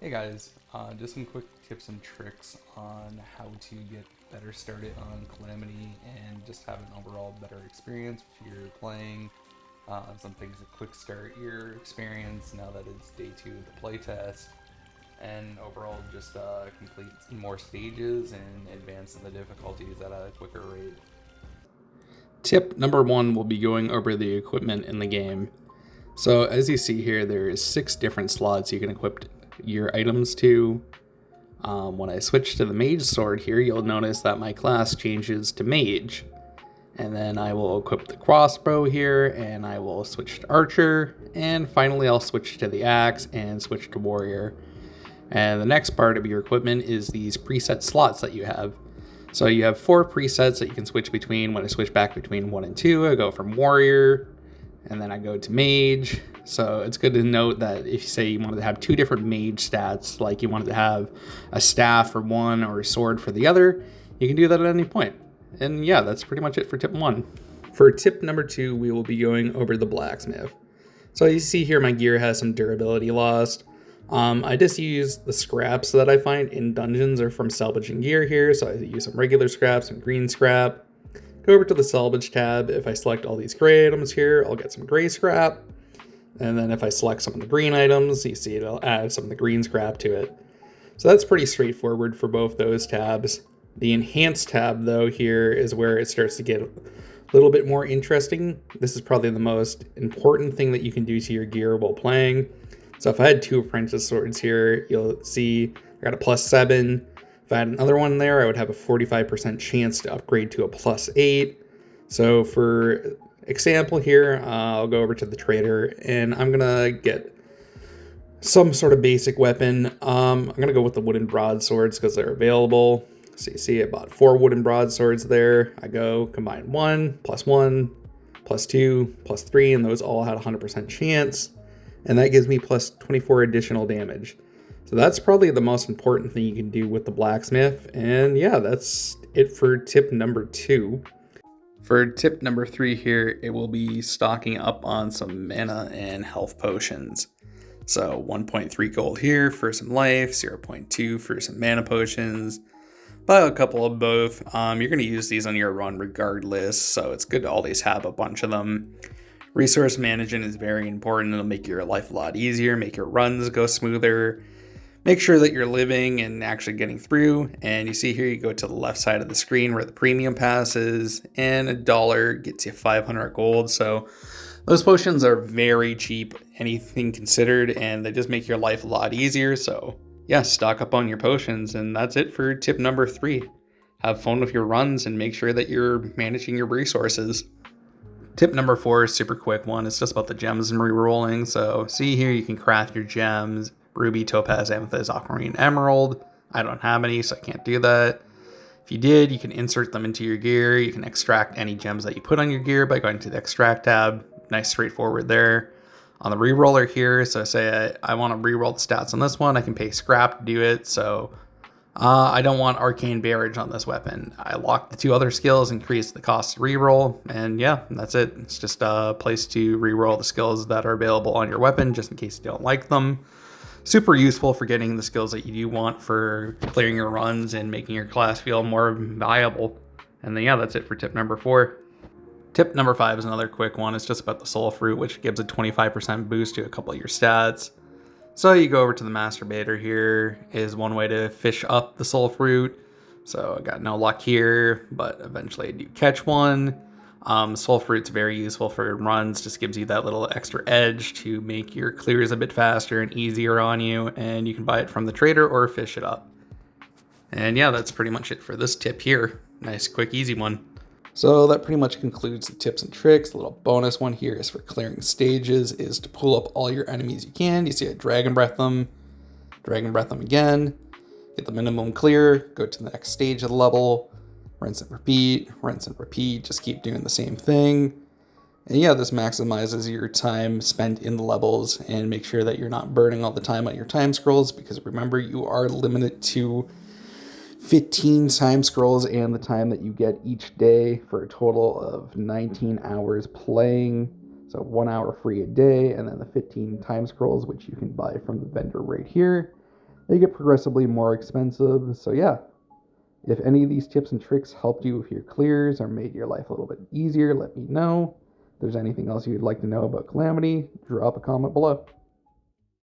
Hey guys, just some quick tips and tricks on how to get better started on Calamity and just have an overall better experience if you're playing. Some things to quick start your experience now that it's day 2 of the playtest, and overall just complete more stages and advance in the difficulties at a quicker rate. Tip number 1 will be going over the equipment in the game. So as you see here, there is 6 different slots you can equip your items to. When I switch to the mage sword here, you'll notice that my class changes to mage. And then I will equip the crossbow here, and I will switch to archer, and finally I'll switch to the axe and switch to warrior. And the next part of your equipment is these preset slots that you have. So you have 4 presets that you can switch between. When I switch back between 1 and 2, I go from warrior, and then I go to mage. So it's good to note that if you say you wanted to have 2 different mage stats, like you wanted to have a staff for one or a sword for the other, you can do that at any point. And yeah, that's pretty much it for tip 1. For tip number 2, we will be going over the blacksmith. So you see here my gear has some durability lost. I just use the scraps that I find in dungeons or from salvaging gear here. So I use some regular scraps and green scrap. Go over to the salvage tab. If I select all these gray items here, I'll get some gray scrap. And then if I select some of the green items, you see it'll add some of the green scrap to it. So that's pretty straightforward for both those tabs. The enhanced tab though here is where it starts to get a little bit more interesting. This is probably the most important thing that you can do to your gear while playing. So if I had 2 apprentice swords here, you'll see I got a +7. If I had another one there, I would have a 45% chance to upgrade to a +8. So for example here, I'll go over to the trader and I'm gonna get some sort of basic weapon. I'm gonna go with the wooden broadswords because they're available. So you see I bought 4 wooden broadswords there. I go combine 1, +1, +2, +3, and those all had a 100% chance. And that gives me +24 additional damage. So that's probably the most important thing you can do with the blacksmith. And yeah, that's it for tip number 2. For tip number 3 here, it will be stocking up on some mana and health potions. So 1.3 gold here for some life, 0.2 for some mana potions. Buy a couple of both. You're going to use these on your run regardless, so it's good to always have a bunch of them. Resource management is very important. It'll make your life a lot easier, make your runs go smoother. Make sure that you're living and actually getting through. And you see here, you go to the left side of the screen where the premium pass is, and $1 gets you 500 gold. So those potions are very cheap, anything considered, and they just make your life a lot easier. So yeah, stock up on your potions. And that's it for tip number 3. Have fun with your runs and make sure that you're managing your resources. Tip number 4 is super quick one. It's just about the gems and rerolling. So see here, you can craft your gems. Ruby, topaz, amethyst, aquamarine, emerald. I don't have any, so I can't do that. If you did, you can insert them into your gear. You can extract any gems that you put on your gear by going to the extract tab. Nice, straightforward there. On the reroller here, so say I want to reroll the stats on this one, I can pay scrap to do it. So I don't want arcane barrage on this weapon. I lock the 2 other skills, increase the cost to reroll, and yeah, that's it. It's just a place to reroll the skills that are available on your weapon, just in case you don't like them. Super useful for getting the skills that you do want for clearing your runs and making your class feel more viable. And then yeah, that's it for tip number 4. Tip number 5 is another quick one. It's just about the soul fruit, which gives a 25% boost to a couple of your stats. So you go over to the masturbator here, is one way to fish up the soul fruit. So I got no luck here, but eventually I do catch one. Soul fruit's very useful for runs, just gives you that little extra edge to make your clears a bit faster and easier on you, and you can buy it from the trader or fish it up. And yeah, that's pretty much it for this tip here. Nice, quick, easy one. So that pretty much concludes the tips and tricks. A little bonus one here is for clearing stages, is to pull up all your enemies you can. You see I dragon breath them again, get the minimum clear, go to the next stage of the level, rinse and repeat, just keep doing the same thing. And yeah, this maximizes your time spent in the levels and make sure that you're not burning all the time on your time scrolls, because remember, you are limited to 15 time scrolls and the time that you get each day for a total of 19 hours playing. So 1 hour free a day, and then the 15 time scrolls, which you can buy from the vendor right here. they get progressively more expensive. So yeah, if any of these tips and tricks helped you with your clears or made your life a little bit easier, let me know. If there's anything else you'd like to know about Calamity, drop a comment below.